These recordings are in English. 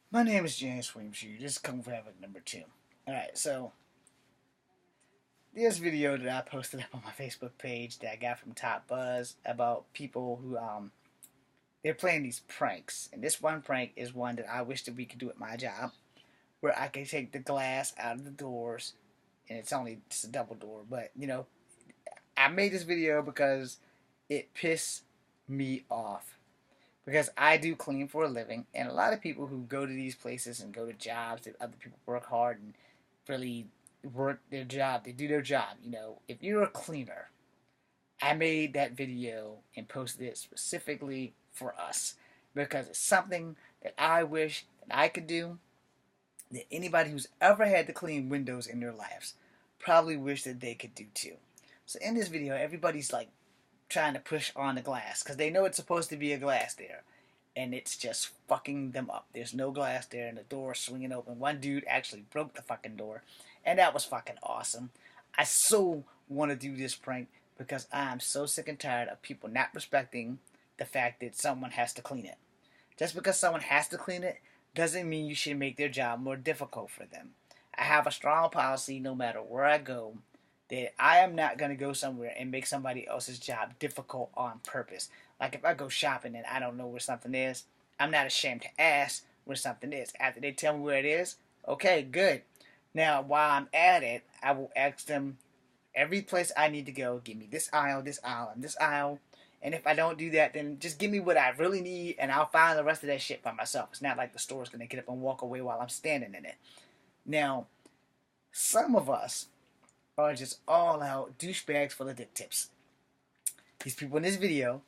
My name is James Williams. This is Kung Fu Havoc number 2. Alright, so this video that I posted up on my Facebook page that I got from Top Buzz about people who they're playing these pranks. And this one prank is one that I wish that we could do at my job, where I could take the glass out of the doors, and it's only just a double door, but I made this video because it pissed me off. Because I do clean for a living, and a lot of people who go to these places and go to jobs that other people work hard and really work their job, they do their job. If you're a cleaner, I made that video and posted it specifically for us because it's something that I wish that I could do, that anybody who's ever had to clean windows in their lives probably wish that they could do too. So in this video, everybody's like trying to push on the glass because they know it's supposed to be a glass there, and it's just fucking them up. There's no glass there, and the door is swinging open. One dude actually broke the fucking door, and that was fucking awesome. I so want to do this prank because I'm so sick and tired of people not respecting the fact that someone has to clean it. Just because someone has to clean it doesn't mean you should make their job more difficult for them. I have a strong policy no matter where I go that I am not going to go somewhere and make somebody else's job difficult on purpose. Like if I go shopping and I don't know where something is, I'm not ashamed to ask where something is. After they tell me where it is, okay, good. Now, while I'm at it, I will ask them every place I need to go, give me this aisle, and this aisle. And if I don't do that, then just give me what I really need, and I'll find the rest of that shit by myself. It's not like the store's going to get up and walk away while I'm standing in it. Now, some of us are just all out douchebags full of dick tips. These people in this video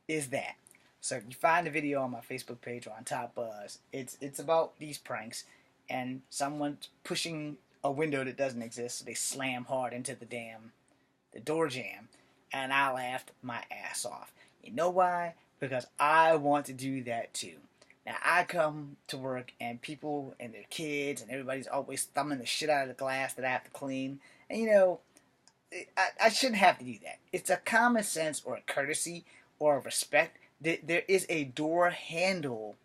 is that. So if you find the video on my Facebook page or on Top Buzz, it's about these pranks and someone pushing a window that doesn't exist, so they slam hard into the door jamb, and I laughed my ass off. You know why? Because I want to do that too. Now I come to work and people and their kids and everybody's always thumbing the shit out of the glass that I have to clean. And I shouldn't have to do that. It's a common sense or a courtesy or a respect that there is a door handle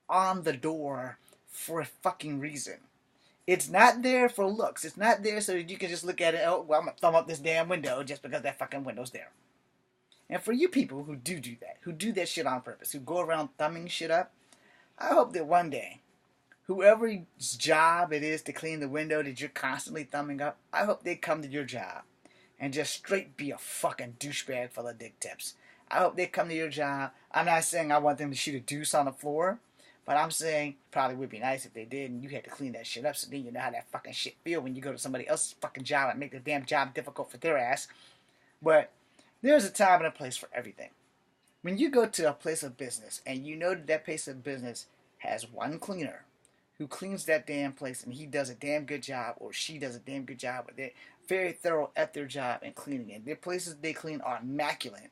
on the door for a fucking reason. It's not there for looks. It's not there so that you can just look at it. Oh, well, I'm gonna thumb up this damn window just because that fucking window's there. And for you people who do that, who do that shit on purpose, who go around thumbing shit up, I hope that one day, whoever's job it is to clean the window that you're constantly thumbing up, I hope they come to your job and just straight be a fucking douchebag full of dick tips. I hope they come to your job. I'm not saying I want them to shoot a deuce on the floor, but I'm saying probably would be nice if they did and you had to clean that shit up so then you know how that fucking shit feel when you go to somebody else's fucking job and make the damn job difficult for their ass. But there's a time and a place for everything. When you go to a place of business and you know that that place of business has one cleaner who cleans that damn place and he does a damn good job or she does a damn good job, but they're very thorough at their job and cleaning it. Their places they clean are immaculate.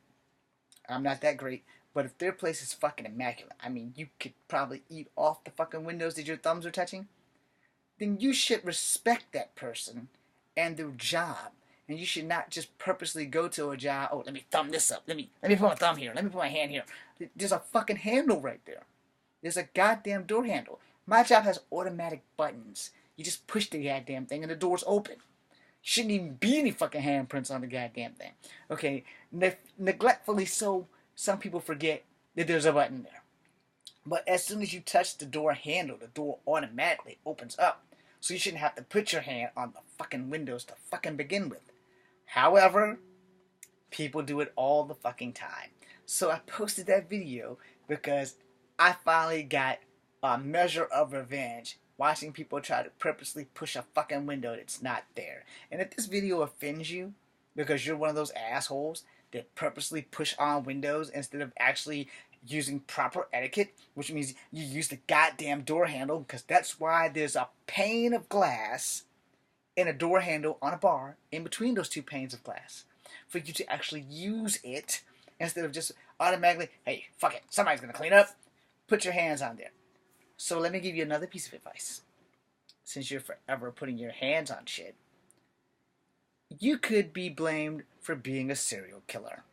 I'm not that great, but if their place is fucking immaculate, I mean, you could probably eat off the fucking windows that your thumbs are touching, then you should respect that person and their job. And you should not just purposely go to a job, oh, let me thumb this up. Let me put my thumb here. Let me put my hand here. There's a fucking handle right there. There's a goddamn door handle. My job has automatic buttons. You just push the goddamn thing and the door's open. Shouldn't even be any fucking handprints on the goddamn thing. Okay, neglectfully so, some people forget that there's a button there. But as soon as you touch the door handle, the door automatically opens up. So you shouldn't have to put your hand on the fucking windows to fucking begin with. However, people do it all the fucking time. So I posted that video because I finally got a measure of revenge watching people try to purposely push a fucking window that's not there. And if this video offends you because you're one of those assholes that purposely push on windows instead of actually using proper etiquette, which means you use the goddamn door handle, because that's why there's a pane of glass and a door handle on a bar in between those two panes of glass for you to actually use it instead of just automatically, hey, fuck it, somebody's gonna clean up, put your hands on there. So let me give you another piece of advice. Since you're forever putting your hands on shit, you could be blamed for being a serial killer.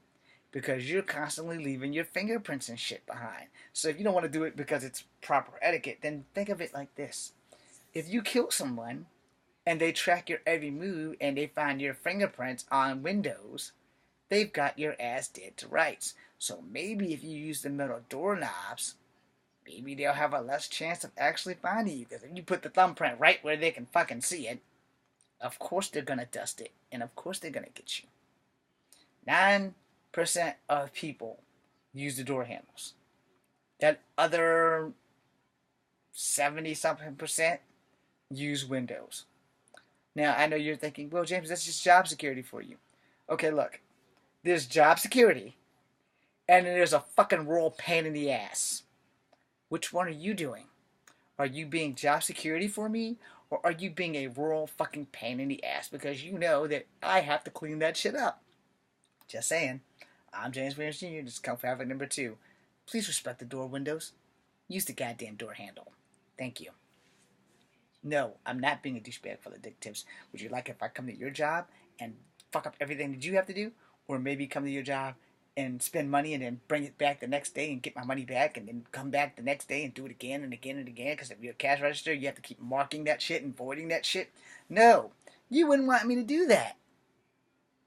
because you're constantly leaving your fingerprints and shit behind. So if you don't want to do it because it's proper etiquette, then think of it like this. If you kill someone and they track your every move and they find your fingerprints on windows, they've got your ass dead to rights. So maybe if you use the metal doorknobs, maybe they'll have a less chance of actually finding you. Because if you put the thumbprint right where they can fucking see it, of course they're gonna dust it, and of course they're gonna get you. 9% of people use the door handles. That other 70 something percent use windows. Now, I know you're thinking, well, James, that's just job security for you. Okay, look. There's job security, and then there's a fucking royal pain in the ass. Which one are you doing? Are you being job security for me, or are you being a royal fucking pain in the ass because you know that I have to clean that shit up? Just saying. I'm James Williams Jr., this is Comfort Havoc number 2. Please respect the door windows. Use the goddamn door handle. Thank you. No, I'm not being a douchebag for the dick tips. Would you like if I come to your job and fuck up everything that you have to do? Or maybe come to your job and spend money and then bring it back the next day and get my money back and then come back the next day and do it again and again and again? Because if you're a cash register, you have to keep marking that shit and voiding that shit. No, you wouldn't want me to do that.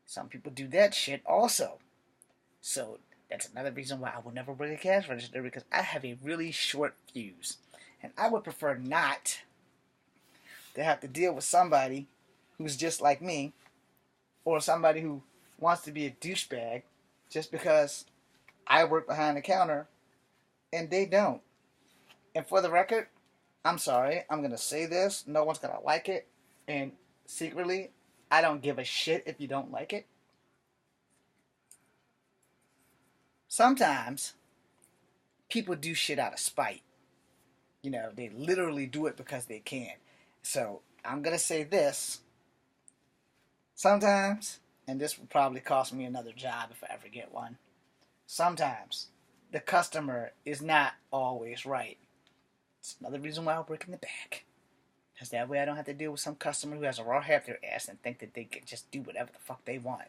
Some people do that shit also. So that's another reason why I will never bring a cash register, because I have a really short fuse. And I would prefer not to have to deal with somebody who's just like me, or somebody who wants to be a douchebag just because I work behind the counter and they don't. And for the record, I'm sorry, I'm going to say this. No one's going to like it. And secretly, I don't give a shit if you don't like it. Sometimes people do shit out of spite. You know, they literally do it because they can. So I'm going to say this. Sometimes, and this will probably cost me another job if I ever get one, sometimes the customer is not always right. It's another reason why I work in the back. Because that way I don't have to deal with some customer who has a raw hair up their ass and think that they can just do whatever the fuck they want.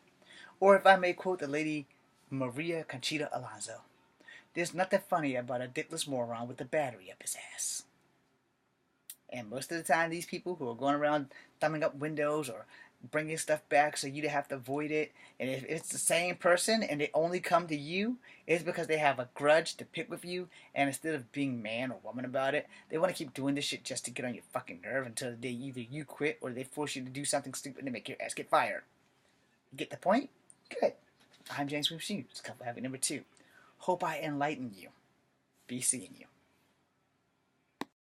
Or if I may quote the lady Maria Conchita Alonso, there's nothing funny about a dickless moron with a battery up his ass. And most of the time, these people who are going around thumbing up windows or bringing stuff back so you have to void it, and if it's the same person and they only come to you, it's because they have a grudge to pick with you, and instead of being man or woman about it, they want to keep doing this shit just to get on your fucking nerve until the day either you quit or they force you to do something stupid to make your ass get fired. Get the point? Good. I'm James Williams Jr. It's Comfort Havoc number 2. Hope I enlighten you. Be seeing you.